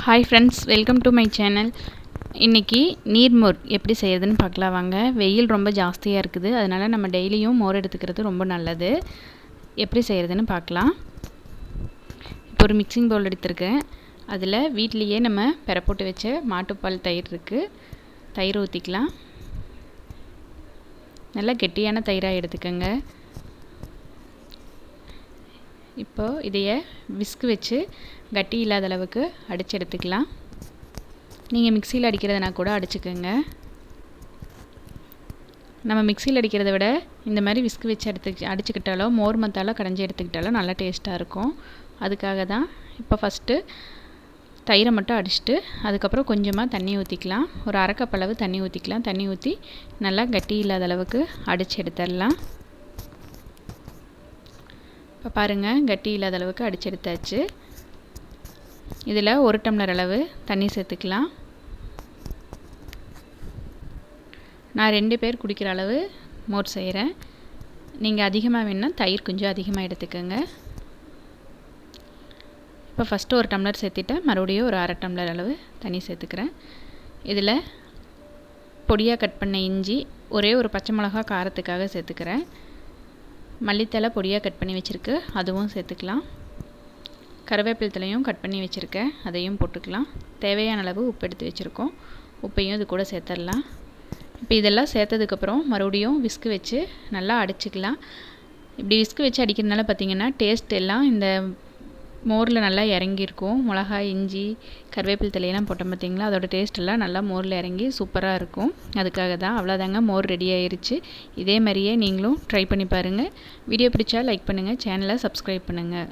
Hi friends, welcome to my channel. இன்றைக்கி நீர்மோர் எப்படி செய்யறதுன்னு பார்க்கலாம் வாங்க. வெயில் ரொம்ப ஜாஸ்தியாக இருக்குது, அதனால் நம்ம டெய்லியும் மோர் எடுத்துக்கிறது ரொம்ப நல்லது. எப்படி செய்கிறதுன்னு பார்க்கலாம். இப்போ ஒரு மிக்சிங் பவுல் எடுத்துருக்கேன். அதில் வீட்லேயே நம்ம பெற போட்டு வச்ச மாட்டுப்பால் தயிர் இருக்குது. தயிர் ஊற்றிக்கலாம். நல்லா கெட்டியான தயிராக எடுத்துக்கோங்க. இப்போது இதைய விஸ்க் வச்சு கட்டி இல்லாத அளவுக்கு அடித்து எடுத்துக்கலாம். நீங்கள் மிக்சியில் அடிக்கிறதுனா கூட அடிச்சுக்கோங்க. நம்ம மிக்சியில் அடிக்கிறத விட இந்த மாதிரி விஸ்க் வச்சு அடிச்சுக்கிட்டாலோ மோர் மத்தாலோ கடைஞ்சி எடுத்துக்கிட்டாலோ நல்லா டேஸ்ட்டாக இருக்கும். அதுக்காக தான் இப்போ ஃபஸ்ட்டு தயிரை மட்டும் அடிச்சுட்டு அதுக்கப்புறம் கொஞ்சமாக தண்ணி ஊற்றிக்கலாம். ஒரு அரை கப் அளவு தண்ணி ஊற்றிக்கலாம். தண்ணி ஊற்றி நல்லா கட்டி இல்லாத அளவுக்கு அடித்து எடுத்துடலாம். இப்போ பாருங்கள், கட்டி இல்லாத அளவுக்கு அடித்து எடுத்தாச்சு. இதில் 1 டம்ளர் அளவு தண்ணி சேர்த்துக்கலாம். நான் 2 பேர் குடிக்கிற அளவு மோர் செய்கிறேன். நீங்கள் அதிகமாக வேணுன்னா தயிர் கொஞ்சம் அதிகமாக எடுத்துக்கோங்க. இப்போ ஃபஸ்ட்டு 1 டம்ளர் சேர்த்துட்டேன். மறுபடியும் ஒரு அரை டம்ளர் அளவு தண்ணி சேர்த்துக்கிறேன். இதில் பொடியாக கட் பண்ண இஞ்சி, ஒரே ஒரு பச்சை மிளகா காரத்துக்காக சேர்த்துக்கிறேன். மல்லித்தலை பொடியாக கட் பண்ணி வச்சுருக்கு, அதுவும் சேர்த்துக்கலாம். கருவேப்பிலை தலையும் கட் பண்ணி வச்சுருக்கேன், அதையும் போட்டுக்கலாம். தேவையான அளவு உப்பு எடுத்து வச்சுருக்கோம், உப்பையும் இது கூட சேர்த்துடலாம். இப்போ இதெல்லாம் சேர்த்ததுக்கப்புறம் மறுபடியும் விஸ்க் வச்சு நல்லா அடிச்சுக்கலாம். இப்படி விஸ்க் வச்சு அடிக்கிறதுனால பார்த்திங்கன்னா டேஸ்ட் எல்லாம் இந்த மோரில் நல்லா இறங்கியிருக்கும். மிளகாய், இஞ்சி, கருவேப்பிலை தலையெல்லாம் போட்டோம் பார்த்திங்களா, அதோட டேஸ்ட் எல்லாம் நல்லா மோரில் இறங்கி சூப்பராக இருக்கும். அதுக்காக தான். அவ்வளோதாங்க, மோர் ரெடி ஆயிருச்சு. இதே மாதிரியே நீங்களும் ட்ரை பண்ணி பாருங்கள். வீடியோ பிடிச்சா லைக் பண்ணுங்கள், சேனலை சப்ஸ்கிரைப் பண்ணுங்கள்.